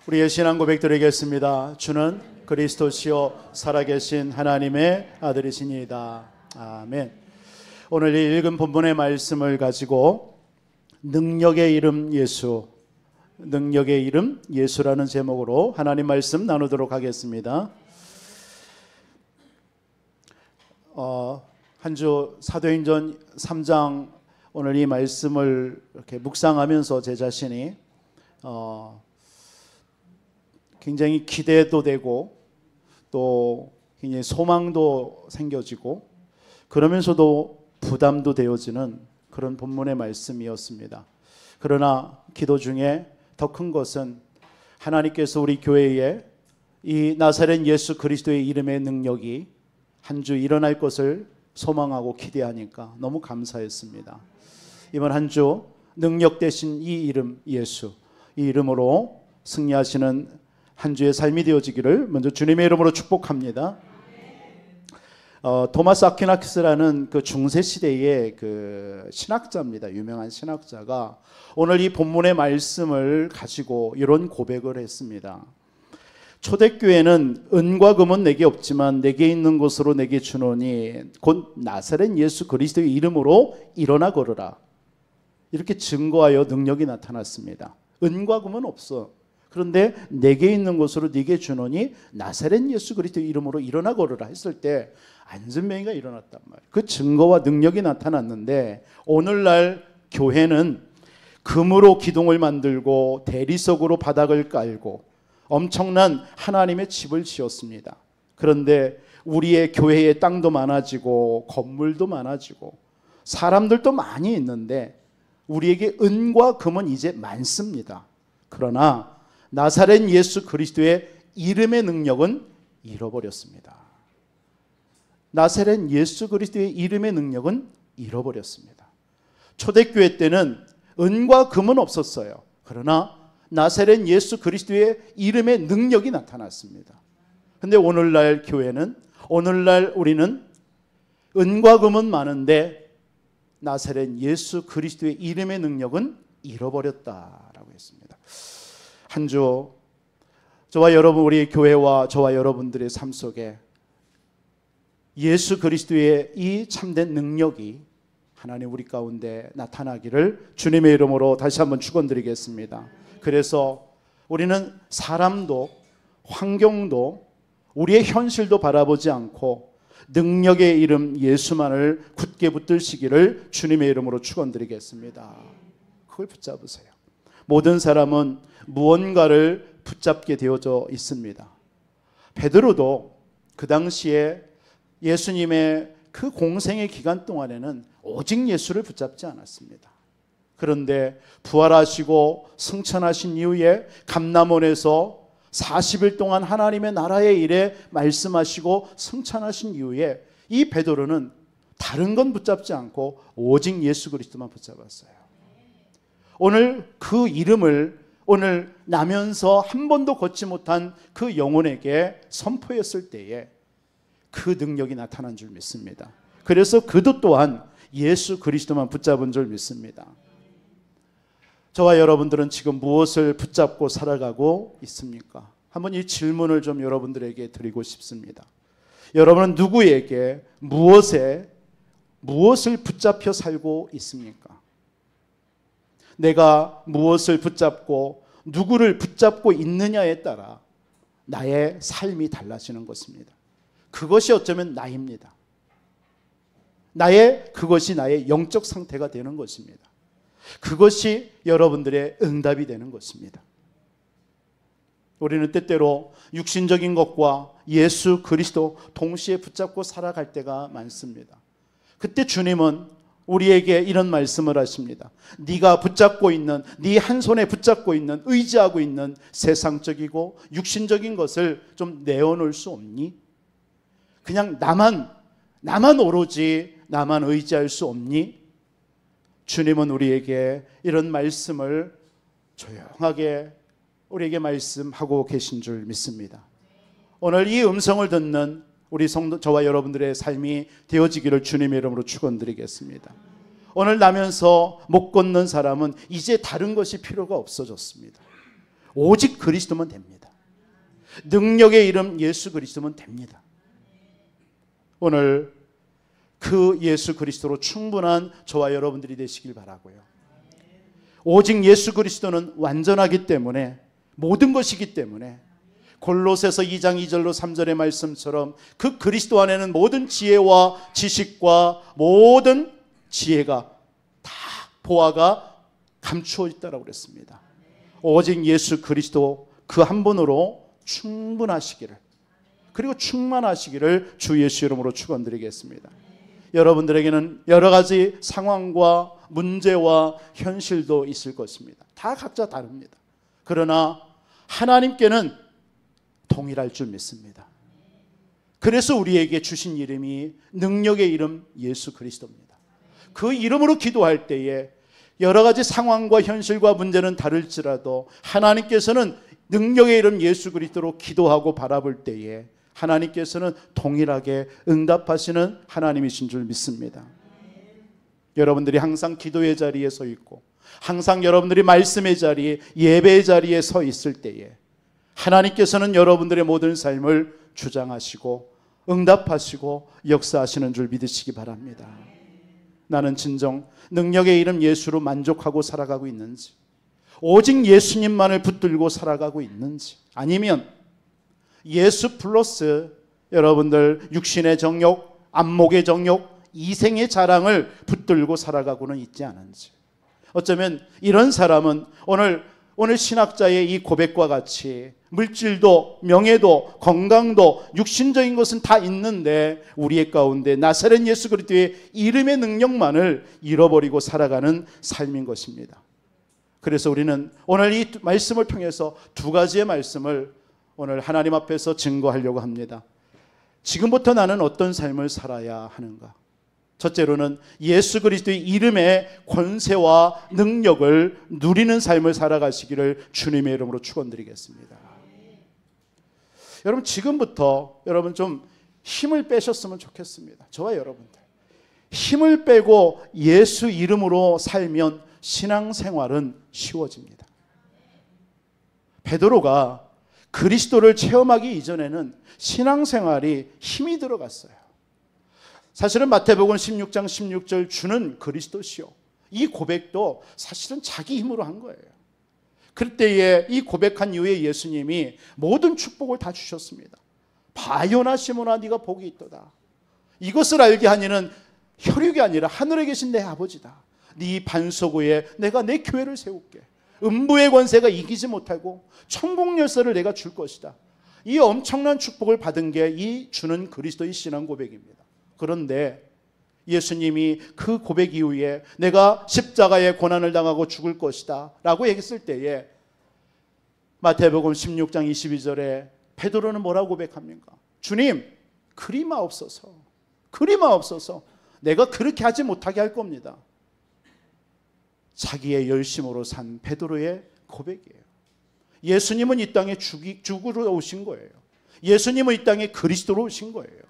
우리의 신앙 고백 드리겠습니다. 주는 그리스도시요 살아계신 하나님의 아들이시니이다. 아멘. 오늘 이 읽은 본문의 말씀을 가지고 능력의 이름 예수, 능력의 이름 예수라는 제목으로 하나님 말씀 나누도록 하겠습니다. 한 주 사도행전 3장 오늘 이 말씀을 이렇게 묵상하면서 제 자신이 굉장히 기대도 되고 또 굉장히 소망도 생겨지고 그러면서도 부담도 되어지는 그런 본문의 말씀이었습니다. 그러나 기도 중에 더 큰 것은 하나님께서 우리 교회에 이 나사렛 예수 그리스도의 이름의 능력이 한 주 일어날 것을 소망하고 기대하니까 너무 감사했습니다. 이번 한 주 능력 되신 이 이름 예수, 이 이름으로 승리하시는 한 주의 삶이 되어지기를 먼저 주님의 이름으로 축복합니다. 토마스 아퀴나스라는 그 중세 시대의 그 신학자입니다. 유명한 신학자가 오늘 이 본문의 말씀을 가지고 이런 고백을 했습니다. 초대교회는 은과 금은 내게 없지만 내게 있는 것으로 내게 주노니 곧 나사렛 예수 그리스도의 이름으로 일어나 걸으라. 이렇게 증거하여 능력이 나타났습니다. 은과 금은 없어. 그런데 내게 있는 것으로 네게 주노니 나사렛 예수 그리스도의 이름으로 일어나 걸으라 했을 때 안전병이가 일어났단 말이에요. 그 증거와 능력이 나타났는데 오늘날 교회는 금으로 기둥을 만들고 대리석으로 바닥을 깔고 엄청난 하나님의 집을 지었습니다. 그런데 우리의 교회의 땅도 많아지고 건물도 많아지고 사람들도 많이 있는데 우리에게 은과 금은 이제 많습니다. 그러나 나사렛 예수 그리스도의 이름의 능력은 잃어버렸습니다. 나사렛 예수 그리스도의 이름의 능력은 잃어버렸습니다. 초대교회 때는 은과 금은 없었어요. 그러나 나사렛 예수 그리스도의 이름의 능력이 나타났습니다. 그런데 오늘날 교회는, 오늘날 우리는 은과 금은 많은데 나사렛 예수 그리스도의 이름의 능력은 잃어버렸다라고 했습니다. 한 주 저와 여러분, 우리 교회와 저와 여러분들의 삶 속에 예수 그리스도의 이 참된 능력이 하나님 우리 가운데 나타나기를 주님의 이름으로 다시 한번 축원드리겠습니다. 그래서 우리는 사람도 환경도 우리의 현실도 바라보지 않고 능력의 이름 예수만을 굳게 붙드시기를 주님의 이름으로 축원드리겠습니다. 그걸 붙잡으세요. 모든 사람은 무언가를 붙잡게 되어져 있습니다. 베드로도 그 당시에 예수님의 그 공생의 기간 동안에는 오직 예수를 붙잡지 않았습니다. 그런데 부활하시고 승천하신 이후에 감람원에서 40일 동안 하나님의 나라의 일에 말씀하시고 승천하신 이후에 이 베드로는 다른 건 붙잡지 않고 오직 예수 그리스도만 붙잡았어요. 오늘 그 이름을 오늘 나면서 한 번도 걷지 못한 그 영혼에게 선포했을 때에 그 능력이 나타난 줄 믿습니다. 그래서 그도 또한 예수 그리스도만 붙잡은 줄 믿습니다. 저와 여러분들은 지금 무엇을 붙잡고 살아가고 있습니까? 한번 이 질문을 좀 여러분들에게 드리고 싶습니다. 여러분은 누구에게 무엇을 붙잡혀 살고 있습니까? 내가 무엇을 붙잡고 누구를 붙잡고 있느냐에 따라 나의 삶이 달라지는 것입니다. 그것이 어쩌면 나입니다. 그것이 나의 영적 상태가 되는 것입니다. 그것이 여러분들의 응답이 되는 것입니다. 우리는 때때로 육신적인 것과 예수 그리스도 동시에 붙잡고 살아갈 때가 많습니다. 그때 주님은 우리에게 이런 말씀을 하십니다. 네가 붙잡고 있는, 네 한 손에 붙잡고 있는, 의지하고 있는 세상적이고 육신적인 것을 좀 내어놓을 수 없니? 그냥 나만 오로지 나만 의지할 수 없니? 주님은 우리에게 이런 말씀을 조용하게 우리에게 말씀하고 계신 줄 믿습니다. 오늘 이 음성을 듣는 우리 성도 저와 여러분들의 삶이 되어지기를 주님의 이름으로 축원드리겠습니다. 오늘 나면서 못 걷는 사람은 이제 다른 것이 필요가 없어졌습니다. 오직 그리스도면 됩니다. 능력의 이름 예수 그리스도면 됩니다. 오늘 그 예수 그리스도로 충분한 저와 여러분들이 되시길 바라고요. 오직 예수 그리스도는 완전하기 때문에, 모든 것이기 때문에 골로새서 2장 2절로 3절의 말씀처럼 그 그리스도 안에는 모든 지혜와 지식과 모든 지혜가 다 보화가 감추어 있다라고 그랬습니다. 오직 예수 그리스도 그 한 분으로 충분하시기를, 그리고 충만하시기를 주 예수 이름으로 축원드리겠습니다. 여러분들에게는 여러 가지 상황과 문제와 현실도 있을 것입니다. 다 각자 다릅니다. 그러나 하나님께는 동일할 줄 믿습니다. 그래서 우리에게 주신 이름이 능력의 이름 예수 그리스도입니다. 그 이름으로 기도할 때에 여러 가지 상황과 현실과 문제는 다를지라도 하나님께서는 능력의 이름 예수 그리스도로 기도하고 바라볼 때에 하나님께서는 동일하게 응답하시는 하나님이신 줄 믿습니다. 여러분들이 항상 기도의 자리에 서 있고 항상 여러분들이 말씀의 자리에, 예배의 자리에 서 있을 때에 하나님께서는 여러분들의 모든 삶을 주장하시고 응답하시고 역사하시는 줄 믿으시기 바랍니다. 나는 진정 능력의 이름 예수로 만족하고 살아가고 있는지, 오직 예수님만을 붙들고 살아가고 있는지, 아니면 예수 플러스 여러분들 육신의 정욕, 안목의 정욕, 이생의 자랑을 붙들고 살아가고는 있지 않은지. 어쩌면 이런 사람은 오늘 신학자의 이 고백과 같이 물질도 명예도 건강도 육신적인 것은 다 있는데 우리의 가운데 나사렛 예수 그리스도의 이름의 능력만을 잃어버리고 살아가는 삶인 것입니다. 그래서 우리는 오늘 이 말씀을 통해서 두 가지의 말씀을 오늘 하나님 앞에서 증거하려고 합니다. 지금부터 나는 어떤 삶을 살아야 하는가? 첫째로는 예수 그리스도의 이름의 권세와 능력을 누리는 삶을 살아가시기를 주님의 이름으로 축원드리겠습니다. 여러분, 지금부터 여러분 좀 힘을 빼셨으면 좋겠습니다. 저와 여러분들 힘을 빼고 예수 이름으로 살면 신앙생활은 쉬워집니다. 베드로가 그리스도를 체험하기 이전에는 신앙생활이 힘이 들어갔어요. 사실은 마태복음 16장 16절 주는 그리스도시요, 이 고백도 사실은 자기 힘으로 한 거예요. 그때에 이 고백한 이후에 예수님이 모든 축복을 다 주셨습니다. 바요나 시몬아 네가 복이 있도다. 이것을 알게 하니는 혈육이 아니라 하늘에 계신 내 아버지다. 네 반석 위에 내가 내 교회를 세울게. 음부의 권세가 이기지 못하고 천국 열쇠를 내가 줄 것이다. 이 엄청난 축복을 받은 게 이 주는 그리스도의 신앙 고백입니다. 그런데 예수님이 그 고백 이후에 내가 십자가의 고난을 당하고 죽을 것이다 라고 얘기했을 때에 마태복음 16장 22절에 베드로는 뭐라고 고백합니까? 주님, 그리 마옵소서. 내가 그렇게 하지 못하게 할 겁니다. 자기의 열심으로 산 베드로의 고백이에요. 예수님은 이 땅에 죽으러 오신 거예요. 예수님은 이 땅에 그리스도로 오신 거예요.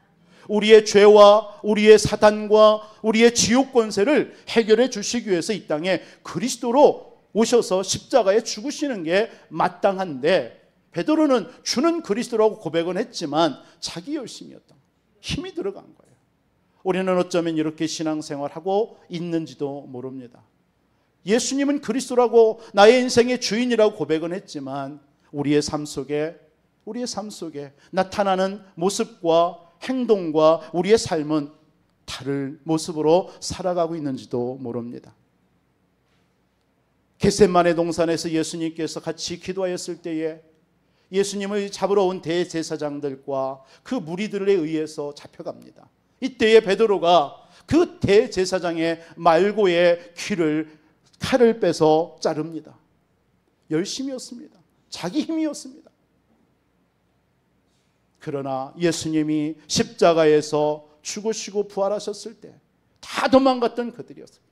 우리의 죄와 우리의 사단과 우리의 지옥 권세를 해결해 주시기 위해서 이 땅에 그리스도로 오셔서 십자가에 죽으시는 게 마땅한데, 베드로는 주는 그리스도라고 고백은 했지만 자기 열심이었던, 힘이 들어간 거예요. 우리는 어쩌면 이렇게 신앙생활하고 있는지도 모릅니다. 예수님은 그리스도라고 나의 인생의 주인이라고 고백은 했지만 우리의 삶 속에 나타나는 모습과 행동과 우리의 삶은 다른 모습으로 살아가고 있는지도 모릅니다. 겟세마네 동산에서 예수님께서 같이 기도하였을 때에 예수님을 잡으러 온 대제사장들과 그 무리들에 의해서 잡혀갑니다. 이때에 베드로가 그 대제사장의 말고의 칼을 빼서 자릅니다. 열심이었습니다. 자기 힘이었습니다. 그러나 예수님이 십자가에서 죽으시고 부활하셨을 때 다 도망갔던 그들이었습니다.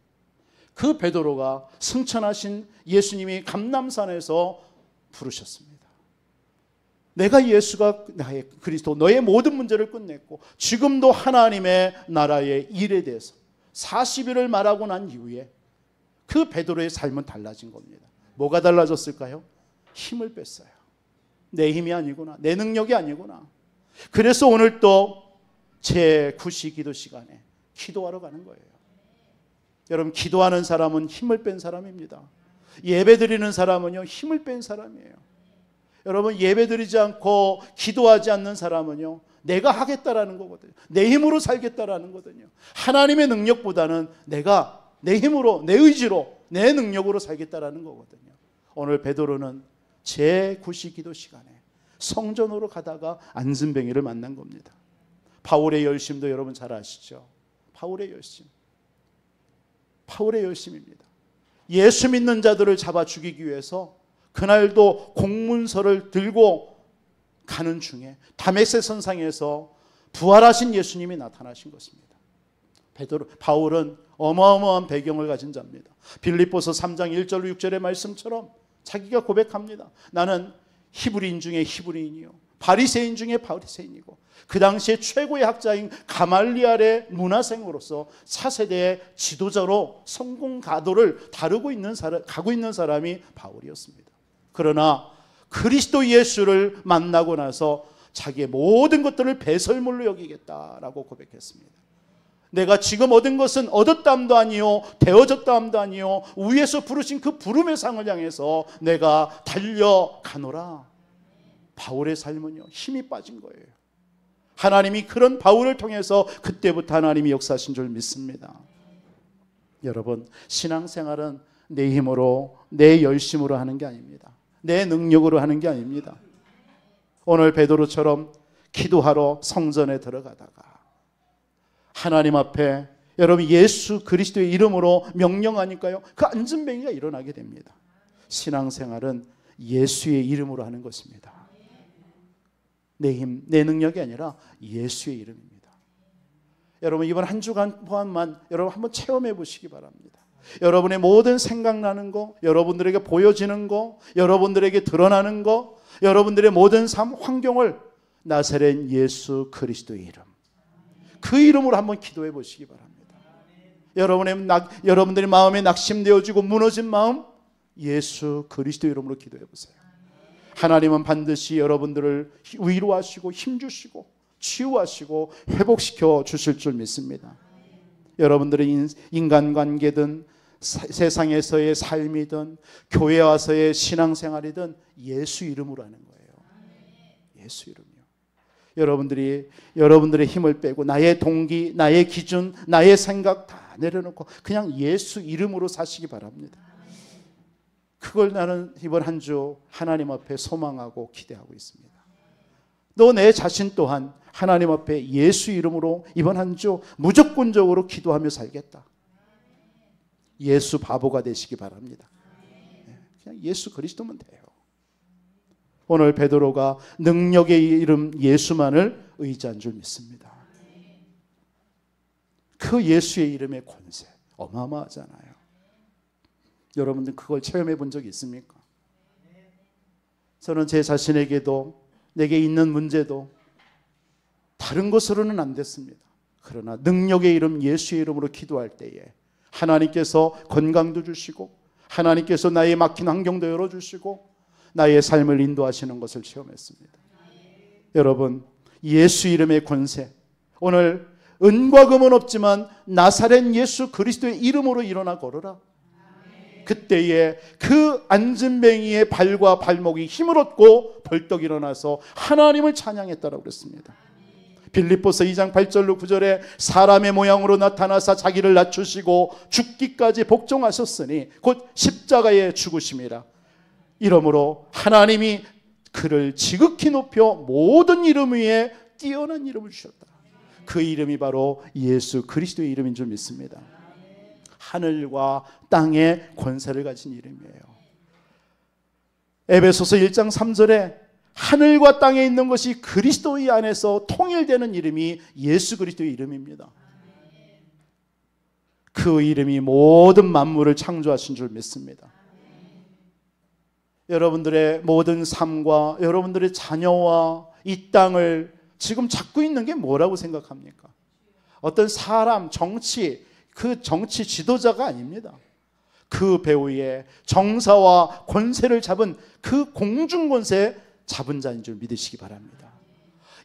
그 베드로가 승천하신 예수님이 감람산에서 부르셨습니다. 내가 예수가 나의 그리스도, 너의 모든 문제를 끝냈고 지금도 하나님의 나라의 일에 대해서 40일을 말하고 난 이후에 그 베드로의 삶은 달라진 겁니다. 뭐가 달라졌을까요? 힘을 뺐어요. 내 힘이 아니구나. 내 능력이 아니구나. 그래서 오늘 또 제9시 기도 시간에 기도하러 가는 거예요. 여러분, 기도하는 사람은 힘을 뺀 사람입니다. 예배 드리는 사람은요, 힘을 뺀 사람이에요. 여러분, 예배 드리지 않고 기도하지 않는 사람은요, 내가 하겠다라는 거거든요. 내 힘으로 살겠다라는 거거든요. 하나님의 능력보다는 내가 내 힘으로, 내 의지로, 내 능력으로 살겠다라는 거거든요. 오늘 베드로는 제9시 기도 시간에 성전으로 가다가 안진뱅이를 만난 겁니다. 바울의 열심도 여러분 잘 아시죠? 바울의 열심입니다. 예수 믿는 자들을 잡아 죽이기 위해서 그날도 공문서를 들고 가는 중에 다메섹 선상에서 부활하신 예수님이 나타나신 것입니다. 바울은 어마어마한 배경을 가진 자입니다. 빌립보서 3장 1절로 6절의 말씀처럼 자기가 고백합니다. 나는 히브리인 중에 히브리인이요, 바리새인 중에 바리새인이고, 그 당시에 최고의 학자인 가말리알의 문화생으로서 차세대의 지도자로 성공 가도를 가고 있는 사람이 바울이었습니다. 그러나 그리스도 예수를 만나고 나서 자기의 모든 것들을 배설물로 여기겠다라고 고백했습니다. 내가 지금 얻은 것은 얻었다함도 아니요, 되어졌다함도 아니요, 위에서 부르신 그 부름의 상을 향해서 내가 달려가노라. 바울의 삶은요, 힘이 빠진 거예요. 하나님이 그런 바울을 통해서 그때부터 하나님이 역사하신 줄 믿습니다. 여러분, 신앙생활은 내 힘으로, 내 열심으로 하는 게 아닙니다. 내 능력으로 하는 게 아닙니다. 오늘 베드로처럼 기도하러 성전에 들어가다가 하나님 앞에 여러분 예수 그리스도의 이름으로 명령하니까요, 그 안진뱅이가 일어나게 됩니다. 신앙생활은 예수의 이름으로 하는 것입니다. 내 힘, 내 능력이 아니라 예수의 이름입니다. 여러분, 이번 한 주간 동안만 여러분 한번 체험해 보시기 바랍니다. 여러분의 모든 생각나는 거, 여러분들에게 보여지는 거, 여러분들에게 드러나는 거, 여러분들의 모든 삶 환경을 나사렛 예수 그리스도의 이름, 그 이름으로 한번 기도해 보시기 바랍니다. 여러분들의 마음에 낙심되어지고 무너진 마음, 예수 그리스도 이름으로 기도해 보세요. 하나님은 반드시 여러분들을 위로하시고 힘주시고 치유하시고 회복시켜 주실 줄 믿습니다. 여러분들의 인간관계든 세상에서의 삶이든 교회 와서의 신앙생활이든 예수 이름으로 하는 거예요. 예수 이름이요. 여러분들의 힘을 빼고 나의 동기, 나의 기준, 나의 생각 다 내려놓고 그냥 예수 이름으로 사시기 바랍니다. 그걸 나는 이번 한 주 하나님 앞에 소망하고 기대하고 있습니다. 너 내 자신 또한 하나님 앞에 예수 이름으로 이번 한 주 무조건적으로 기도하며 살겠다. 예수 바보가 되시기 바랍니다. 그냥 예수 그리스도면 돼요. 오늘 베드로가 능력의 이름 예수만을 의지한 줄 믿습니다. 그 예수의 이름의 권세 어마어마하잖아요. 여러분들 그걸 체험해 본 적이 있습니까? 저는 제 자신에게도 내게 있는 문제도 다른 것으로는 안 됐습니다. 그러나 능력의 이름 예수의 이름으로 기도할 때에 하나님께서 건강도 주시고 하나님께서 나의 막힌 환경도 열어주시고 나의 삶을 인도하시는 것을 체험했습니다. 여러분, 예수 이름의 권세, 오늘 은과 금은 없지만 나사렛 예수 그리스도의 이름으로 일어나 걸어라. 그때에 그 안진뱅이의 발과 발목이 힘을 얻고 벌떡 일어나서 하나님을 찬양했다라고 그랬습니다. 빌립보서 2장 8절로 9절에 사람의 모양으로 나타나사 자기를 낮추시고 죽기까지 복종하셨으니 곧 십자가에 죽으심이라. 이러므로 하나님이 그를 지극히 높여 모든 이름 위에 뛰어난 이름을 주셨다. 그 이름이 바로 예수 그리스도의 이름인 줄 믿습니다. 하늘과 땅의 권세를 가진 이름이에요. 에베소서 1장 3절에 하늘과 땅에 있는 것이 그리스도의 안에서 통일되는 이름이 예수 그리스도의 이름입니다. 그 이름이 모든 만물을 창조하신 줄 믿습니다. 여러분들의 모든 삶과 여러분들의 자녀와 이 땅을 지금 잡고 있는 게 뭐라고 생각합니까? 어떤 사람, 정치, 그 정치 지도자가 아닙니다. 그 배후에 정사와 권세를 잡은 그 공중권세 잡은 자인 줄 믿으시기 바랍니다.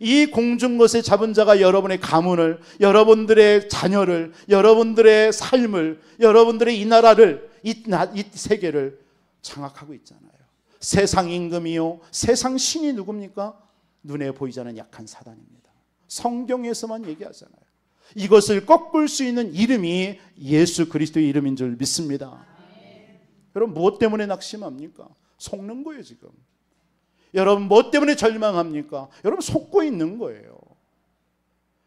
이 공중권세 잡은 자가 여러분의 가문을, 여러분들의 자녀를, 여러분들의 삶을, 여러분들의 이 나라를, 이 세계를 장악하고 있잖아요. 세상 임금이요, 세상 신이 누굽니까? 눈에 보이지 않는 약한 사단입니다. 성경에서만 얘기하잖아요. 이것을 꺾을 수 있는 이름이 예수 그리스도의 이름인 줄 믿습니다. 여러분, 무엇 때문에 낙심합니까? 속는 거예요 지금. 여러분, 무엇 때문에 절망합니까? 여러분, 속고 있는 거예요.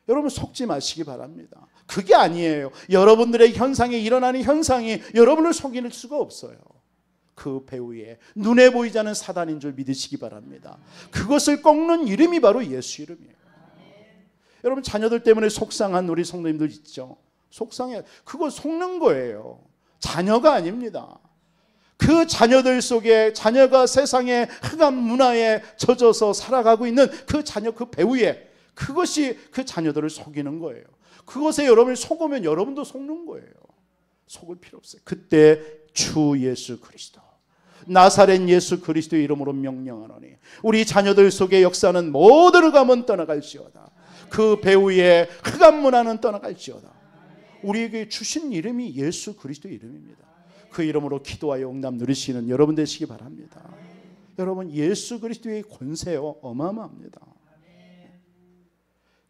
여러분, 속지 마시기 바랍니다. 그게 아니에요. 여러분들의 현상에 일어나는 현상이 여러분을 속일 수가 없어요. 그 배후에 눈에 보이지 않는 사단인 줄 믿으시기 바랍니다. 그것을 꺾는 이름이 바로 예수 이름이에요. 여러분, 자녀들 때문에 속상한 우리 성도님들 있죠. 속상해. 그거 속는 거예요. 자녀가 아닙니다. 그 자녀들 속에, 자녀가 세상의 흑암 문화에 젖어서 살아가고 있는 그 자녀, 그 배후에, 그것이 그 자녀들을 속이는 거예요. 그것에 여러분이 속으면 여러분도 속는 거예요. 속을 필요 없어요. 그때 주 예수 그리스도, 나사렛 예수 그리스도의 이름으로 명령하노니 우리 자녀들 속에 역사는 모든 흑암은 떠나갈지어다. 그 배후에 흑암 문화는 떠나갈지어다. 우리에게 주신 이름이 예수 그리스도의 이름입니다. 그 이름으로 기도하여 응답 누리시는 여러분 되시기 바랍니다. 여러분, 예수 그리스도의 권세요, 어마어마합니다.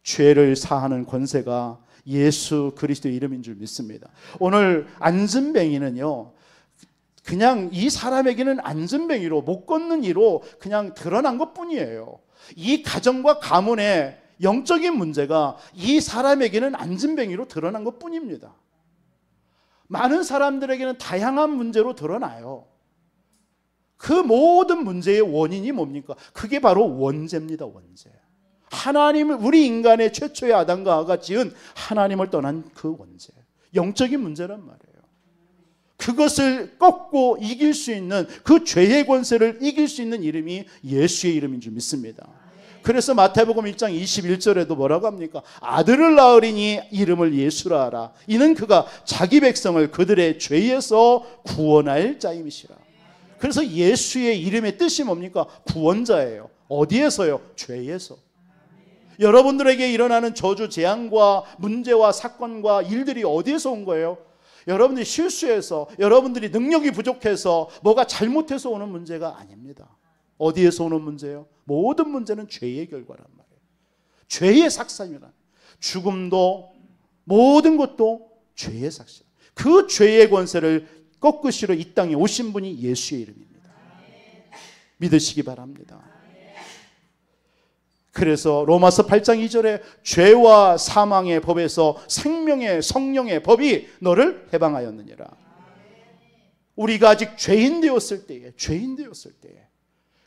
죄를 사하는 권세가 예수 그리스도의 이름인 줄 믿습니다. 오늘 안전뱅이는요, 그냥 이 사람에게는 안전뱅이로, 못 걷는 이로 그냥 드러난 것뿐이에요. 이 가정과 가문의 영적인 문제가 이 사람에게는 안전뱅이로 드러난 것뿐입니다. 많은 사람들에게는 다양한 문제로 드러나요. 그 모든 문제의 원인이 뭡니까? 그게 바로 원죄입니다. 원죄. 하나님을, 우리 인간의 최초의 아담과 하와가 지은 하나님을 떠난 그 원죄, 영적인 문제란 말이에요. 그것을 꺾고 이길 수 있는, 그 죄의 권세를 이길 수 있는 이름이 예수의 이름인 줄 믿습니다. 그래서 마태복음 1장 21절에도 뭐라고 합니까? 아들을 낳으리니 이름을 예수라 하라. 이는 그가 자기 백성을 그들의 죄에서 구원할 자임이시라. 그래서 예수의 이름의 뜻이 뭡니까? 구원자예요. 어디에서요? 죄에서. 여러분들에게 일어나는 저주, 재앙과 문제와 사건과 일들이 어디에서 온 거예요? 여러분들이 실수해서, 여러분들이 능력이 부족해서, 뭐가 잘못해서 오는 문제가 아닙니다. 어디에서 오는 문제예요? 모든 문제는 죄의 결과란 말이에요. 죄의 삭상이란, 죽음도 모든 것도 죄의 삭상. 그 죄의 권세를 꺾으시러 이 땅에 오신 분이 예수의 이름입니다. 믿으시기 바랍니다. 그래서 로마서 8장 2절에 죄와 사망의 법에서 생명의 성령의 법이 너를 해방하였느니라. 우리가 아직 죄인 되었을 때에,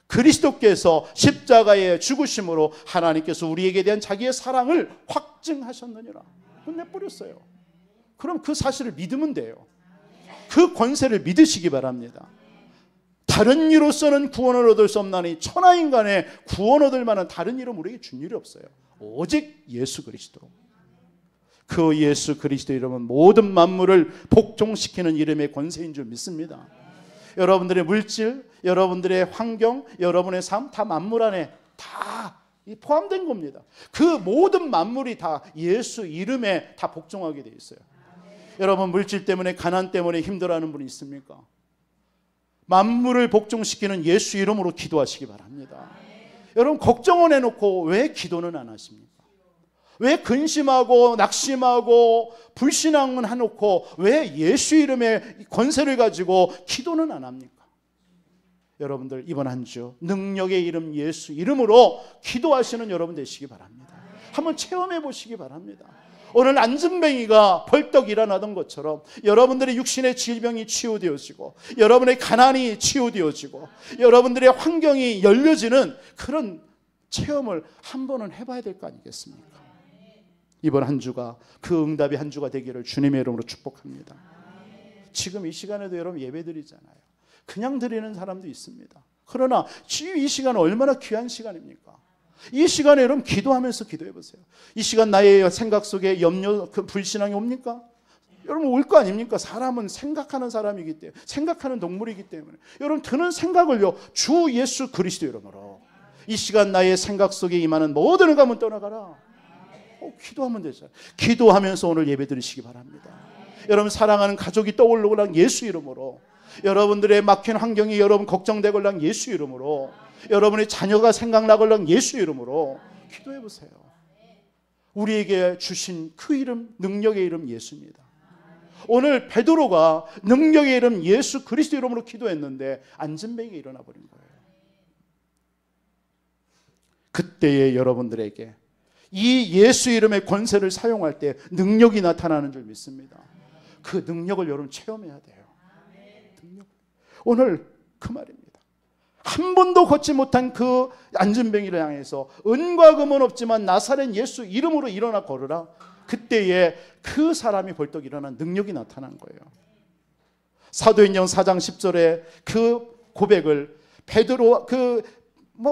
그리스도께서 십자가의 죽으심으로 하나님께서 우리에게 대한 자기의 사랑을 확증하셨느니라. 끝내버렸어요. 그럼 그 사실을 믿으면 돼요. 그 권세를 믿으시기 바랍니다. 다른 이로서는 구원을 얻을 수 없나니 천하인간의 구원 얻을 만한 다른 이름 우리에게 준 일이 없어요. 오직 예수 그리스도. 그 예수 그리스도 이름은 모든 만물을 복종시키는 이름의 권세인 줄 믿습니다. 여러분들의 물질, 여러분들의 환경, 여러분의 삶 다 만물 안에 다 포함된 겁니다. 그 모든 만물이 다 예수 이름에 다 복종하게 돼 있어요. 여러분, 물질 때문에, 가난 때문에 힘들어하는 분이 있습니까? 만물을 복종시키는 예수 이름으로 기도하시기 바랍니다. 여러분, 걱정을 해놓고 왜 기도는 안 하십니까? 왜 근심하고 낙심하고 불신앙은 해놓고 왜 예수 이름의 권세를 가지고 기도는 안 합니까? 여러분들, 이번 한 주 능력의 이름 예수 이름으로 기도하시는 여러분 되시기 바랍니다. 한번 체험해 보시기 바랍니다. 오늘 안전뱅이가 벌떡 일어나던 것처럼 여러분들의 육신의 질병이 치유되어지고, 여러분의 가난이 치유되어지고, 여러분들의 환경이 열려지는 그런 체험을 한 번은 해봐야 될 거 아니겠습니까? 이번 한 주가 그 응답의 한 주가 되기를 주님의 이름으로 축복합니다. 지금 이 시간에도 여러분 예배드리잖아요. 그냥 드리는 사람도 있습니다. 그러나 이 시간은 얼마나 귀한 시간입니까? 이 시간에 여러분 기도하면서 기도해 보세요. 이 시간 나의 생각 속에 염려, 그 불신앙이 옵니까? 여러분 올 거 아닙니까? 사람은 생각하는 사람이기 때문에, 생각하는 동물이기 때문에 여러분 드는 생각을요 주 예수 그리스도 이름으로 이 시간 나의 생각 속에 임하는 모든 의감은 떠나가라. 기도하면 되잖아요. 기도하면서 오늘 예배 드리시기 바랍니다. 여러분 사랑하는 가족이 떠올르고랑 예수 이름으로, 여러분들의 막힌 환경이 여러분 걱정되고랑 예수 이름으로, 여러분의 자녀가 생각나고랑 예수 이름으로 기도해 보세요. 우리에게 주신 그 이름, 능력의 이름 예수입니다. 오늘 베드로가 능력의 이름 예수 그리스도 이름으로 기도했는데 안진뱅이가 일어나 버린 거예요. 그때의 여러분들에게 이 예수 이름의 권세를 사용할 때 능력이 나타나는 줄 믿습니다. 그 능력을 여러분 체험해야 돼요. 능력. 오늘 그 말입니다. 한 번도 걷지 못한 그 안진뱅이를 향해서 은과 금은 없지만 나사렛 예수 이름으로 일어나 걸으라. 그때에 그 사람이 벌떡 일어난 능력이 나타난 거예요. 사도행전 4장 10절에 그 고백을 베드로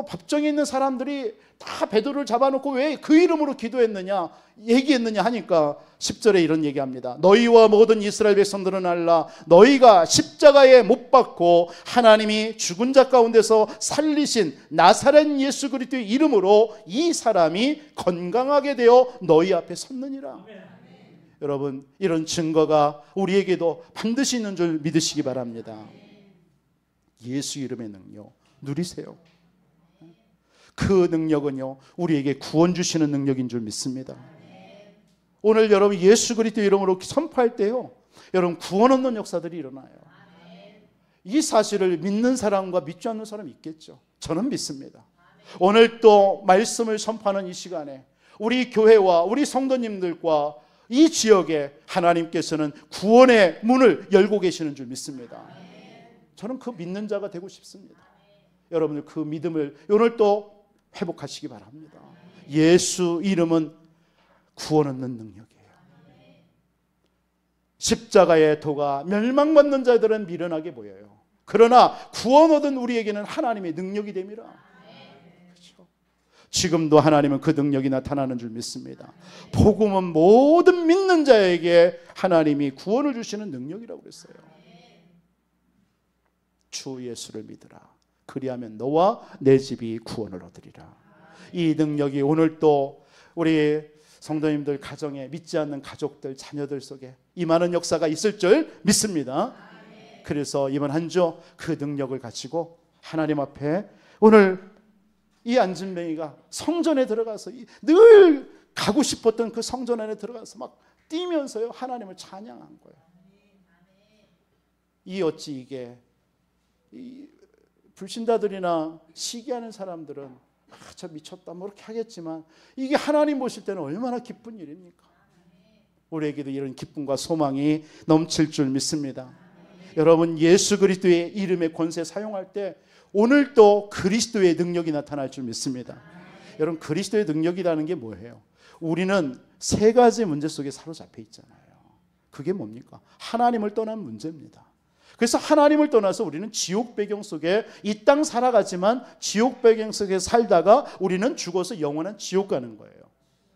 법정에 있는 사람들이 다 베드로를 잡아놓고 왜 그 이름으로 기도했느냐 얘기했느냐 하니까 10절에 이런 얘기합니다. 너희와 모든 이스라엘 백성들은 알라. 너희가 십자가에 못 박고 하나님이 죽은 자 가운데서 살리신 나사렛 예수 그리스도의 이름으로 이 사람이 건강하게 되어 너희 앞에 섰느니라. 여러분 이런 증거가 우리에게도 반드시 있는 줄 믿으시기 바랍니다. 예수 이름의 능력 누리세요. 그 능력은요 우리에게 구원 주시는 능력인 줄 믿습니다. 오늘 여러분 예수 그리스도 이름으로 선포할 때요 여러분 구원 얻는 역사들이 일어나요. 이 사실을 믿는 사람과 믿지 않는 사람이 있겠죠. 저는 믿습니다. 오늘 또 말씀을 선포하는 이 시간에 우리 교회와 우리 성도님들과 이 지역에 하나님께서는 구원의 문을 열고 계시는 줄 믿습니다. 저는 그 믿는 자가 되고 싶습니다. 여러분들 그 믿음을 오늘 또 회복하시기 바랍니다. 예수 이름은 구원 얻는 능력이에요. 십자가의 도가 멸망받는 자들은 미련하게 보여요. 그러나 구원 얻은 우리에게는 하나님의 능력이 됨이라. 그렇죠? 지금도 하나님은 그 능력이 나타나는 줄 믿습니다. 복음은 모든 믿는 자에게 하나님이 구원을 주시는 능력이라고 그랬어요. 주 예수를 믿으라. 그리하면 너와 내 집이 구원을 얻으리라. 이 능력이 오늘 또 우리 성도님들 가정에 믿지 않는 가족들 자녀들 속에 임하는 역사가 있을 줄 믿습니다. 그래서 이번 한 주 그 능력을 가지고 하나님 앞에 오늘 이 안진뱅이가 성전에 들어가서 늘 가고 싶었던 그 성전 안에 들어가서 막 뛰면서요 하나님을 찬양한 거예요. 이 어찌 이게 이 불신자들이나 시기하는 사람들은 저 미쳤다 뭐 이렇게 하겠지만 이게 하나님 보실 때는 얼마나 기쁜 일입니까? 우리에게도 이런 기쁨과 소망이 넘칠 줄 믿습니다. 여러분 예수 그리스도의 이름의 권세 사용할 때 오늘도 그리스도의 능력이 나타날 줄 믿습니다. 여러분 그리스도의 능력이라는 게 뭐예요? 우리는 세 가지 문제 속에 사로잡혀 있잖아요. 그게 뭡니까? 하나님을 떠난 문제입니다. 그래서 하나님을 떠나서 우리는 지옥 배경 속에 이 땅 살아가지만 지옥 배경 속에 살다가 우리는 죽어서 영원한 지옥 가는 거예요.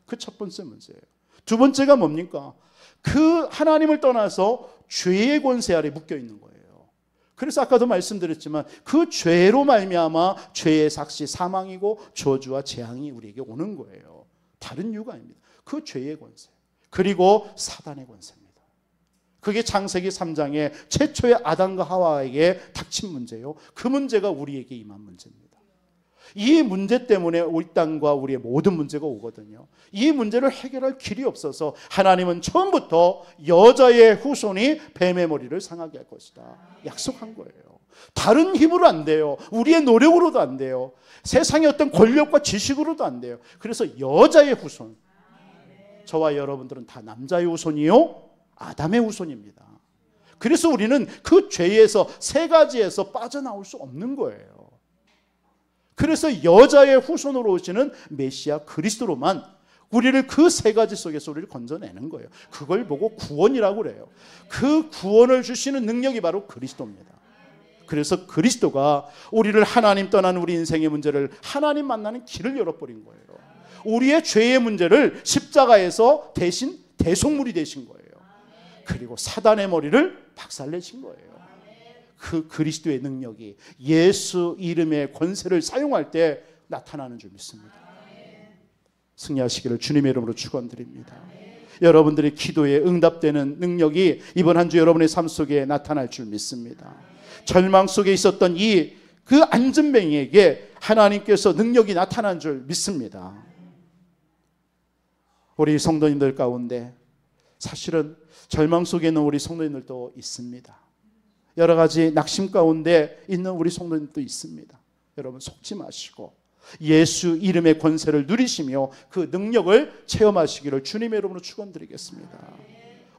그 첫 번째 문제예요. 두 번째가 뭡니까? 그 하나님을 떠나서 죄의 권세 아래 묶여 있는 거예요. 그래서 아까도 말씀드렸지만 그 죄로 말미암아 죄의 삭시 사망이고 저주와 재앙이 우리에게 오는 거예요. 다른 이유가 아닙니다. 그 죄의 권세 그리고 사단의 권세입니다. 그게 창세기 3장에 최초의 아담과 하와에게 닥친 문제요. 그 문제가 우리에게 임한 문제입니다. 이 문제 때문에 우리 땅과 우리의 모든 문제가 오거든요. 이 문제를 해결할 길이 없어서 하나님은 처음부터 여자의 후손이 뱀의 머리를 상하게 할 것이다 약속한 거예요. 다른 힘으로 안 돼요. 우리의 노력으로도 안 돼요. 세상의 어떤 권력과 지식으로도 안 돼요. 그래서 여자의 후손, 저와 여러분들은 다 남자의 후손이요 아담의 후손입니다. 그래서 우리는 그 죄에서 세 가지에서 빠져나올 수 없는 거예요. 그래서 여자의 후손으로 오시는 메시아 그리스도로만 우리를 그 세 가지 속에서 우리를 건져내는 거예요. 그걸 보고 구원이라고 그래요. 그 구원을 주시는 능력이 바로 그리스도입니다. 그래서 그리스도가 우리를 하나님 떠난 우리 인생의 문제를 하나님 만나는 길을 열어버린 거예요. 우리의 죄의 문제를 십자가에서 대신 대속물이 되신 거예요. 그리고 사단의 머리를 박살내신 거예요. 그 그리스도의 능력이 예수 이름의 권세를 사용할 때 나타나는 줄 믿습니다. 승리하시기를 주님의 이름으로 축원드립니다. 여러분들의 기도에 응답되는 능력이 이번 한 주 여러분의 삶 속에 나타날 줄 믿습니다. 절망 속에 있었던 그 안진뱅이에게 하나님께서 능력이 나타난 줄 믿습니다. 우리 성도님들 가운데 사실은 절망 속에 있는 우리 성도님들도 있습니다. 여러 가지 낙심 가운데 있는 우리 성도님들도 있습니다. 여러분 속지 마시고 예수 이름의 권세를 누리시며 그 능력을 체험하시기를 주님의 이름으로 축원드리겠습니다.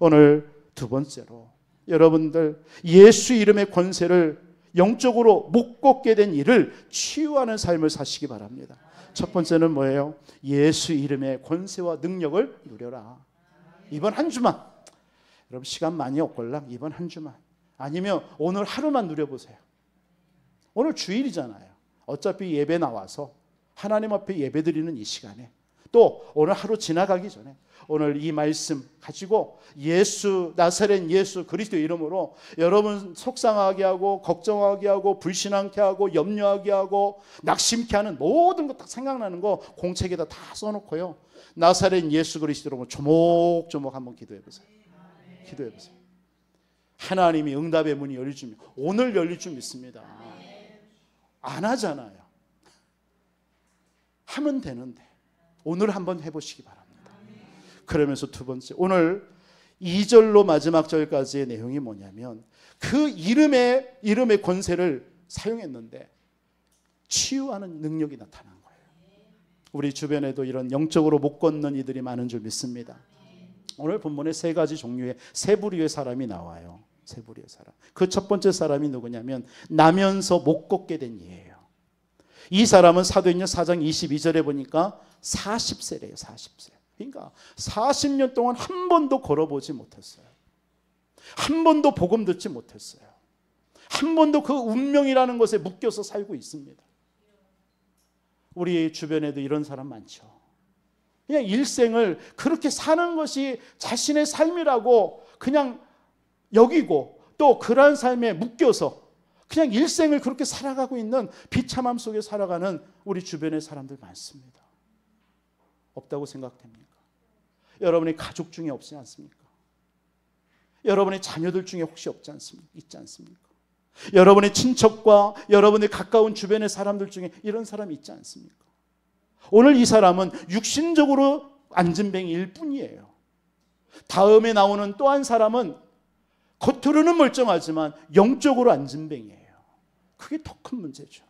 오늘 두 번째로 여러분들 예수 이름의 권세를 영적으로 못 걷게 된 일을 치유하는 삶을 사시기 바랍니다. 첫 번째는 뭐예요? 예수 이름의 권세와 능력을 누려라. 이번 한 주만, 여러분 시간 많이 없걸랑 이번 한 주만, 아니면 오늘 하루만 누려보세요. 오늘 주일이잖아요. 어차피 예배 나와서 하나님 앞에 예배 드리는 이 시간에, 또 오늘 하루 지나가기 전에 오늘 이 말씀 가지고 예수, 나사렛 예수 그리스도 이름으로 여러분 속상하게 하고 걱정하게 하고 불신앙케 하고 염려하게 하고 낙심케 하는 모든 것 다 생각나는 거 공책에다 다 써놓고요, 나사렛 예수 그리스도 이름으로 조목조목 한번 기도해보세요. 기도해보세요. 하나님이 응답의 문이 열릴 줄, 오늘 열릴 줄 믿습니다. 안 하잖아요. 하면 되는데 오늘 한번 해보시기 바랍니다. 그러면서 두 번째, 오늘 2절로 마지막 절까지의 내용이 뭐냐면 그 이름의 권세를 사용했는데 치유하는 능력이 나타난 거예요. 우리 주변에도 이런 영적으로 못 걷는 이들이 많은 줄 믿습니다. 오늘 본문에 세 가지 종류의 세 부류의 사람이 나와요. 세 부류의 사람. 그 첫 번째 사람이 누구냐면 나면서 못 걷게 된 이예요. 이 사람은 사도행전 4장 22절에 보니까 40세래요. 40세. 그러니까 40년 동안 한 번도 걸어보지 못했어요. 한 번도 복음 듣지 못했어요. 한 번도 그 운명이라는 것에 묶여서 살고 있습니다. 우리 주변에도 이런 사람 많죠. 그냥 일생을 그렇게 사는 것이 자신의 삶이라고 그냥 여기고, 또 그러한 삶에 묶여서 그냥 일생을 그렇게 살아가고 있는 비참함 속에 살아가는 우리 주변의 사람들 많습니다. 없다고 생각됩니까? 여러분의 가족 중에 없지 않습니까? 여러분의 자녀들 중에 혹시 있지 않습니까? 여러분의 친척과 여러분의 가까운 주변의 사람들 중에 이런 사람이 있지 않습니까? 오늘 이 사람은 육신적으로 안진뱅이일 뿐이에요. 다음에 나오는 또 한 사람은 겉으로는 멀쩡하지만 영적으로 안진뱅이에요. 그게 더 큰 문제죠.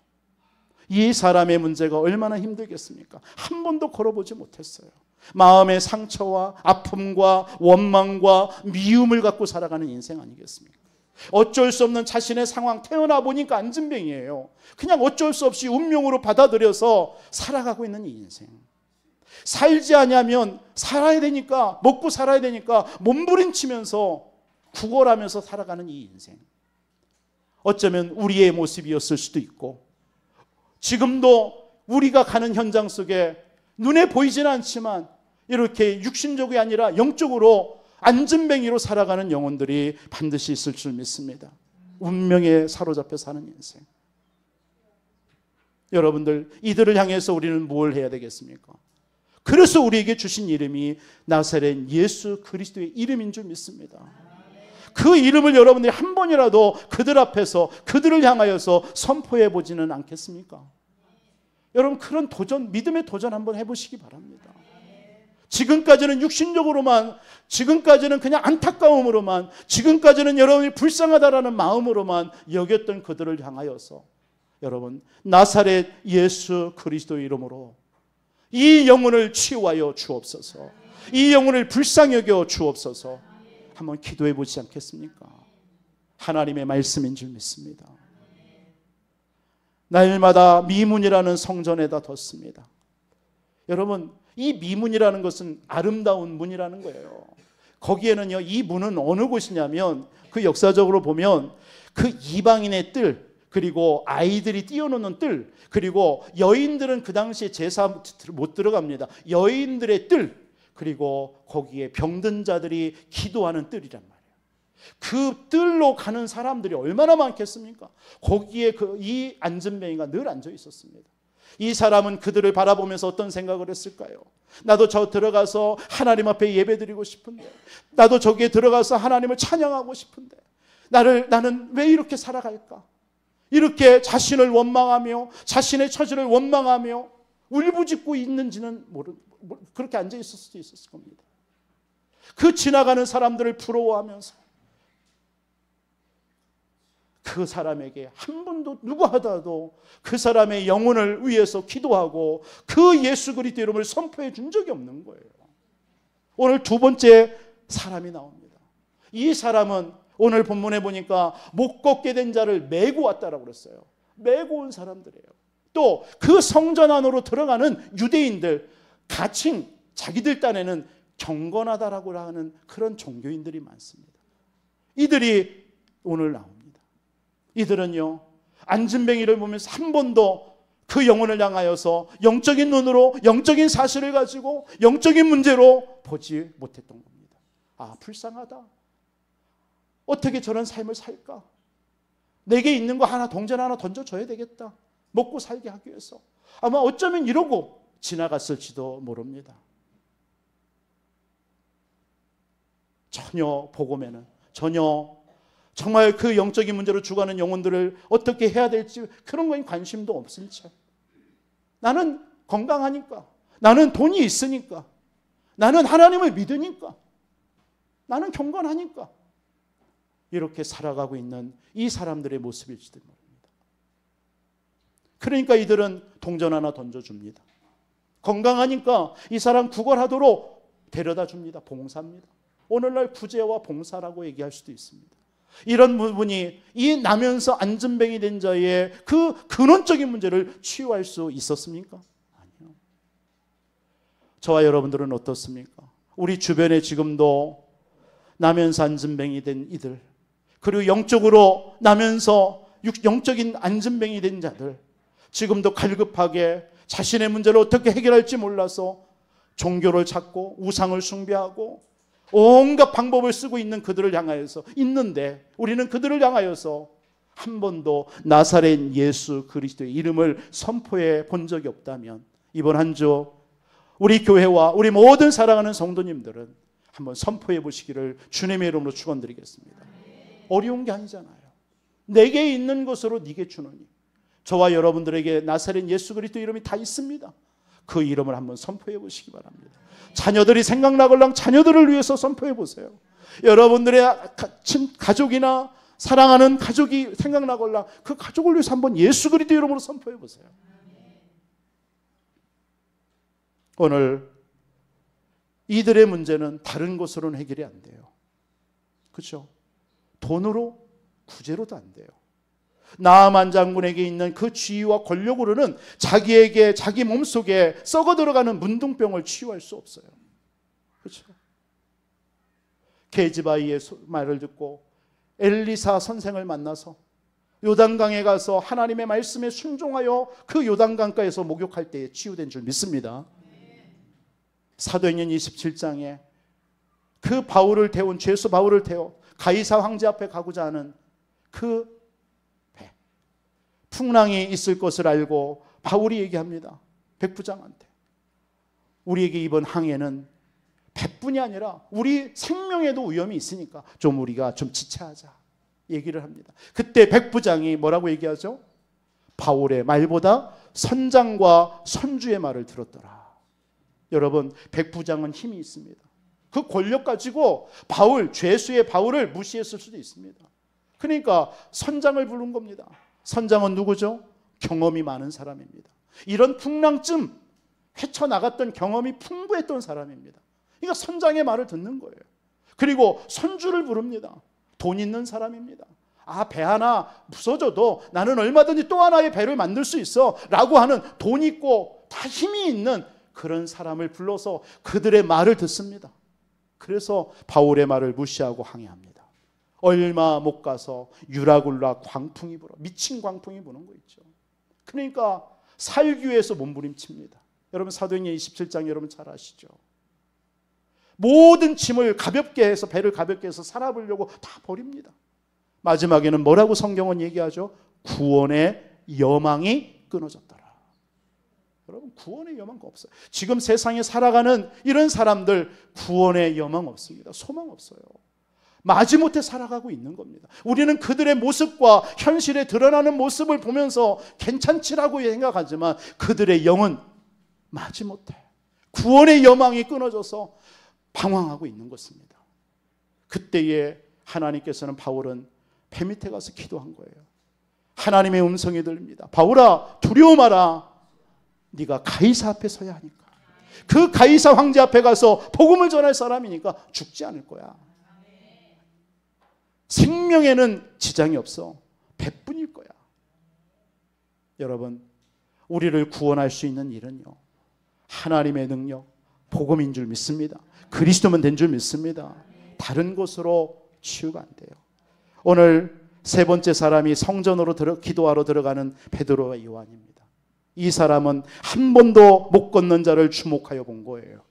이 사람의 문제가 얼마나 힘들겠습니까? 한 번도 걸어보지 못했어요. 마음의 상처와 아픔과 원망과 미움을 갖고 살아가는 인생 아니겠습니까? 어쩔 수 없는 자신의 상황, 태어나 보니까 안진뱅이에요. 그냥 어쩔 수 없이 운명으로 받아들여서 살아가고 있는 이 인생. 살지 않으면 살아야 되니까, 먹고 살아야 되니까 몸부림치면서 구걸하면서 살아가는 이 인생. 어쩌면 우리의 모습이었을 수도 있고, 지금도 우리가 가는 현장 속에 눈에 보이지는 않지만 이렇게 육신적이 아니라 영적으로 안진뱅이로 살아가는 영혼들이 반드시 있을 줄 믿습니다. 운명에 사로잡혀 사는 인생. 여러분들, 이들을 향해서 우리는 뭘 해야 되겠습니까? 그래서 우리에게 주신 이름이 나사렛 예수 그리스도의 이름인 줄 믿습니다. 그 이름을 여러분들이 한 번이라도 그들 앞에서 그들을 향하여서 선포해 보지는 않겠습니까? 여러분, 그런 도전, 믿음의 도전 한번 해보시기 바랍니다. 지금까지는 육신적으로만, 지금까지는 그냥 안타까움으로만, 지금까지는 여러분이 불쌍하다라는 마음으로만 여겼던 그들을 향하여서 여러분, 나사렛 예수 그리스도의 이름으로 이 영혼을 치유하여 주옵소서, 이 영혼을 불쌍히 여겨 주옵소서 한번 기도해 보지 않겠습니까? 하나님의 말씀인 줄 믿습니다. 날마다 미문이라는 성전에다 뒀습니다. 여러분, 이 미문이라는 것은 아름다운 문이라는 거예요. 거기에는요, 이 문은 어느 곳이냐면, 그 역사적으로 보면 그 이방인의 뜰, 그리고 아이들이 뛰어노는 뜰, 그리고 여인들은 그 당시에 제사 못 들어갑니다. 여인들의 뜰, 그리고 거기에 병든 자들이 기도하는 뜰이란 말이에요. 그 뜰로 가는 사람들이 얼마나 많겠습니까? 거기에 이 안전뱅이가 늘 앉아 있었습니다. 이 사람은 그들을 바라보면서 어떤 생각을 했을까요? 나도 저 들어가서 하나님 앞에 예배드리고 싶은데, 나도 저기에 들어가서 하나님을 찬양하고 싶은데, 나는 왜 이렇게 살아갈까? 이렇게 자신을 원망하며 자신의 처지를 원망하며 울부짖고 있는지는 그렇게 앉아 있을 수도 있었을 겁니다. 그 지나가는 사람들을 부러워하면서 그 사람에게 한 번도 누구 하더라도 그 사람의 영혼을 위해서 기도하고 그 예수 그리스도 이름을 선포해 준 적이 없는 거예요. 오늘 두 번째 사람이 나옵니다. 이 사람은 오늘 본문에 보니까 못 걷게 된 자를 메고 왔다라고 그랬어요. 메고 온 사람들이에요. 또 그 성전 안으로 들어가는 유대인들, 가칭 자기들 딴에는 경건하다라고 하는 그런 종교인들이 많습니다. 이들이 오늘 나옵니다. 이들은요, 안진뱅이를 보면서 한 번도 그 영혼을 향하여서 영적인 눈으로, 영적인 사실을 가지고 영적인 문제로 보지 못했던 겁니다. 아, 불쌍하다. 어떻게 저런 삶을 살까? 내게 있는 거 하나, 동전 하나 던져줘야 되겠다. 먹고 살게 하기 위해서. 아마 어쩌면 이러고 지나갔을지도 모릅니다. 전혀 복음에는 전혀 정말 그 영적인 문제로 죽어가는 영혼들을 어떻게 해야 될지 그런 거에 관심도 없은 채, 나는 건강하니까, 나는 돈이 있으니까, 나는 하나님을 믿으니까, 나는 경건하니까 이렇게 살아가고 있는 이 사람들의 모습일지도 모릅니다. 그러니까 이들은 동전 하나 던져줍니다. 건강하니까 이 사람 구걸하도록 데려다 줍니다. 봉사입니다. 오늘날 구제와 봉사라고 얘기할 수도 있습니다. 이런 부분이 이 나면서 안전뱅이 된 자의 그 근원적인 문제를 치유할 수 있었습니까? 아니요. 저와 여러분들은 어떻습니까? 우리 주변에 지금도 나면서 안전뱅이 된 이들, 그리고 영적으로 나면서 영적인 안전뱅이 된 자들, 지금도 갈급하게 자신의 문제를 어떻게 해결할지 몰라서 종교를 찾고 우상을 숭배하고 온갖 방법을 쓰고 있는 그들을 향하여서 있는데, 우리는 그들을 향하여서 한 번도 나사렛 예수 그리스도의 이름을 선포해 본 적이 없다면, 이번 한 주 우리 교회와 우리 모든 사랑하는 성도님들은 한번 선포해 보시기를 주님의 이름으로 축원드리겠습니다. 어려운 게 아니잖아요. 내게 있는 것으로 네게 주노니. 저와 여러분들에게 나사렛 예수 그리스도 이름이 다 있습니다. 그 이름을 한번 선포해 보시기 바랍니다. 자녀들이 생각나걸랑 자녀들을 위해서 선포해 보세요. 여러분들의 가족이나 사랑하는 가족이 생각나걸랑 그 가족을 위해서 한번 예수 그리스도 이름으로 선포해 보세요. 오늘 이들의 문제는 다른 것으로는 해결이 안 돼요. 그렇죠? 돈으로, 구제로도 안 돼요. 나아만 장군에게 있는 그 지위와 권력으로는 자기에게, 자기 몸속에 썩어 들어가는 문둥병을 치유할 수 없어요. 그렇죠? 게지바이의 말을 듣고 엘리사 선생을 만나서 요단강에 가서 하나님의 말씀에 순종하여 그 요단강가에서 목욕할 때에 치유된 줄 믿습니다. 사도행전 27장에 그 바울을 태운, 죄수 바울을 태워 가이사 황제 앞에 가고자 하는 그 배, 풍랑이 있을 것을 알고 바울이 얘기합니다. 백부장한테, 우리에게 이번 항해는 배뿐이 아니라 우리 생명에도 위험이 있으니까 좀 우리가 좀 지체하자 얘기를 합니다. 그때 백부장이 뭐라고 얘기하죠? 바울의 말보다 선장과 선주의 말을 들었더라. 여러분, 백부장은 힘이 있습니다. 그 권력 가지고 바울, 죄수의 바울을 무시했을 수도 있습니다. 그러니까 선장을 부른 겁니다. 선장은 누구죠? 경험이 많은 사람입니다. 이런 풍랑쯤 헤쳐나갔던 경험이 풍부했던 사람입니다. 그러니까 선장의 말을 듣는 거예요. 그리고 선주를 부릅니다. 돈 있는 사람입니다. 아, 배 하나 부서져도 나는 얼마든지 또 하나의 배를 만들 수 있어 라고 하는 돈 있고 다 힘이 있는 그런 사람을 불러서 그들의 말을 듣습니다. 그래서 바울의 말을 무시하고 항해합니다. 얼마 못 가서 유라굴라 광풍이 불어, 미친 광풍이 부는 거 있죠. 그러니까 살기 위해서 몸부림칩니다. 여러분, 사도행전 27장 여러분 잘 아시죠? 모든 짐을 가볍게 해서, 배를 가볍게 해서 살아보려고 다 버립니다. 마지막에는 뭐라고 성경은 얘기하죠? 구원의 여망이 끊어졌더라. 여러분, 구원의 여망 없어요. 지금 세상에 살아가는 이런 사람들 구원의 여망 없습니다. 소망 없어요. 마지못해 살아가고 있는 겁니다. 우리는 그들의 모습과 현실에 드러나는 모습을 보면서 괜찮지라고 생각하지만 그들의 영은 마지못해 구원의 여망이 끊어져서 방황하고 있는 것입니다. 그때에 하나님께서는 바울은 배 밑에 가서 기도한 거예요. 하나님의 음성이 들립니다. 바울아, 두려워 마라. 네가 가이사 앞에 서야 하니까. 그 가이사 황제 앞에 가서 복음을 전할 사람이니까 죽지 않을 거야. 생명에는 지장이 없어. 배뿐일 거야. 여러분, 우리를 구원할 수 있는 일은요, 하나님의 능력, 복음인 줄 믿습니다. 그리스도면 된 줄 믿습니다. 다른 곳으로 치유가 안 돼요. 오늘 세 번째 사람이 성전으로 기도하러 들어가는 베드로와 요한입니다. 이 사람은 한 번도 못 걷는 자를 주목하여 본 거예요.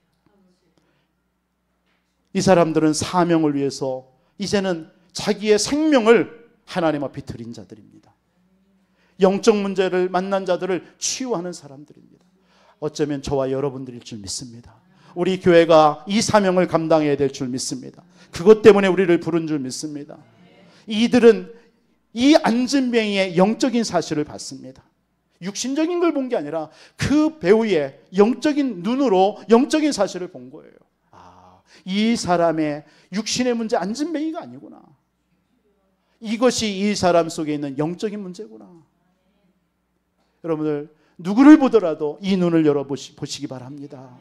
이 사람들은 사명을 위해서 이제는 자기의 생명을 하나님 앞에 드린 자들입니다. 영적 문제를 만난 자들을 치유하는 사람들입니다. 어쩌면 저와 여러분들일 줄 믿습니다. 우리 교회가 이 사명을 감당해야 될 줄 믿습니다. 그것 때문에 우리를 부른 줄 믿습니다. 이들은 이 안진뱅이의 영적인 사실을 봤습니다. 육신적인 걸 본 게 아니라 그 배우의 영적인 눈으로 영적인 사실을 본 거예요. 아, 이 사람의 육신의 문제 안진뱅이가 아니구나. 이것이 이 사람 속에 있는 영적인 문제구나. 여러분들, 누구를 보더라도 이 눈을 열어보시기 바랍니다.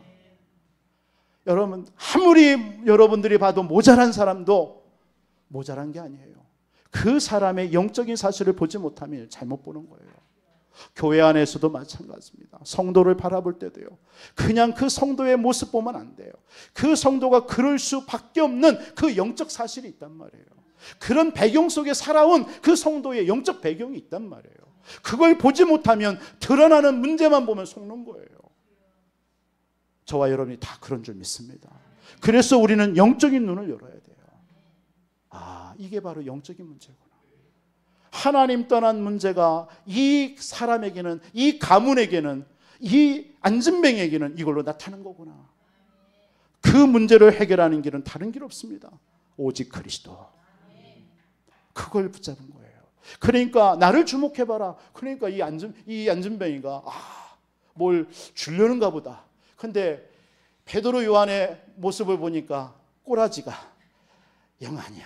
여러분, 아무리 여러분들이 봐도 모자란 사람도 모자란 게 아니에요. 그 사람의 영적인 사실을 보지 못하면 잘못 보는 거예요. 교회 안에서도 마찬가지입니다. 성도를 바라볼 때도요, 그냥 그 성도의 모습 보면 안 돼요. 그 성도가 그럴 수밖에 없는 그 영적 사실이 있단 말이에요. 그런 배경 속에 살아온 그 성도의 영적 배경이 있단 말이에요. 그걸 보지 못하면 드러나는 문제만 보면 속는 거예요. 저와 여러분이 다 그런 줄 믿습니다. 그래서 우리는 영적인 눈을 열어야 돼요. 아, 이게 바로 영적인 문제구나. 하나님 떠난 문제가 이 사람에게는, 이 가문에게는, 이 안진뱅에게는 이걸로 나타난 거구나. 그 문제를 해결하는 길은 다른 길 없습니다. 오직 그리스도. 그걸 붙잡은 거예요. 그러니까 나를 주목해봐라. 그러니까 이 안진뱅이가 뭘 주려는가 보다. 근데 베드로 요한의 모습을 보니까 꼬라지가 영 아니야.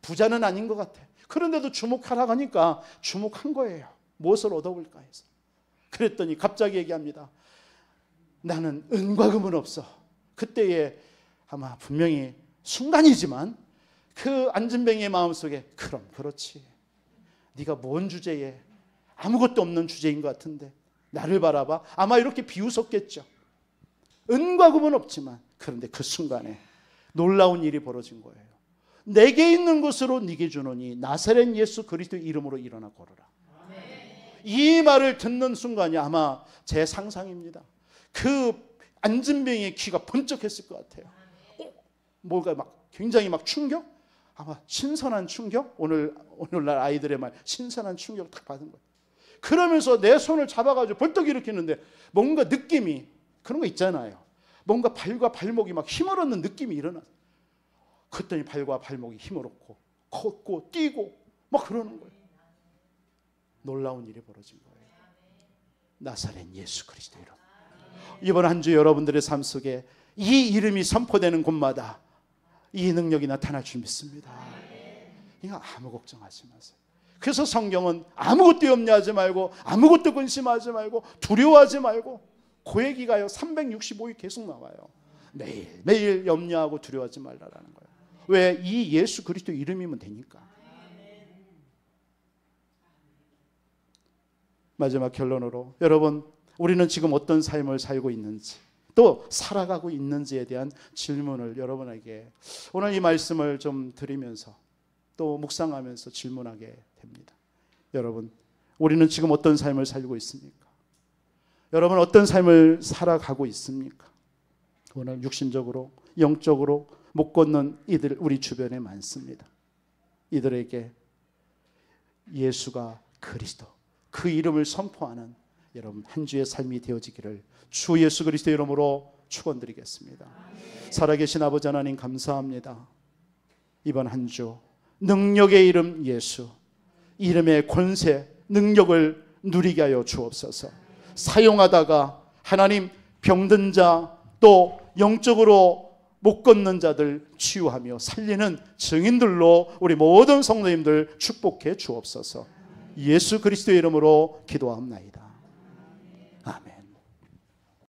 부자는 아닌 것 같아. 그런데도 주목하라고 하니까 주목한 거예요. 무엇을 얻어볼까 해서. 그랬더니 갑자기 얘기합니다. 나는 은과 금은 없어. 그때에 아마 분명히 순간이지만 그 안진뱅이의 마음속에 그럼 그렇지. 네가 뭔 주제에, 아무것도 없는 주제인 것 같은데 나를 바라봐. 아마 이렇게 비웃었겠죠. 은과 금은 없지만, 그런데 그 순간에 놀라운 일이 벌어진 거예요. 내게 있는 것으로 네게 주노니 나사렛 예수 그리스도의 이름으로 일어나 걸어라. 이 말을 듣는 순간이 아마 제 상상입니다. 그 안진뱅이의 귀가 번쩍했을 것 같아요. 뭔가 막 굉장히 막 충격? 아마 신선한 충격? 오늘날 아이들의 말, 신선한 충격 딱 받은 거예요. 그러면서 내 손을 잡아가지고 벌떡 일으키는데 뭔가 느낌이, 그런 거 있잖아요. 뭔가 발과 발목이 막 힘을 얻는 느낌이 일어나. 그랬더니 발과 발목이 힘을 얻고 걷고 뛰고 막 그러는 거예요. 놀라운 일이 벌어진 거예요. 나사렛 예수 그리스도 이름. 이번 한 주 여러분들의 삶 속에 이 이름이 선포되는 곳마다 이 능력이 나타날 줄 믿습니다. 그러니까 아무 걱정하지 마세요. 그래서 성경은 아무것도 염려하지 말고, 아무것도 근심하지 말고, 두려워하지 말고, 그 얘기가요 365일 계속 나와요. 매일 염려하고 두려워하지 말라라는 거예요. 왜? 이 예수 그리스도 이름이면 되니까. 마지막 결론으로, 여러분, 우리는 지금 어떤 삶을 살고 있는지, 또 살아가고 있는지에 대한 질문을 여러분에게 오늘 이 말씀을 좀 드리면서 또 묵상하면서 질문하게 됩니다. 여러분, 우리는 지금 어떤 삶을 살고 있습니까? 여러분, 어떤 삶을 살아가고 있습니까? 오늘 육신적으로 영적으로 못 걷는 이들 우리 주변에 많습니다. 이들에게 예수가 그리스도, 그 이름을 선포하는 여러분 한 주의 삶이 되어지기를 주 예수 그리스도의 이름으로 축원드리겠습니다. 살아계신 아버지 하나님 감사합니다. 이번 한 주 능력의 이름 예수, 이름의 권세, 능력을 누리게 하여 주옵소서. 사용하다가 하나님 병든 자, 또 영적으로 못 걷는 자들 치유하며 살리는 증인들로 우리 모든 성도님들 축복해 주옵소서. 예수 그리스도의 이름으로 기도합나이다.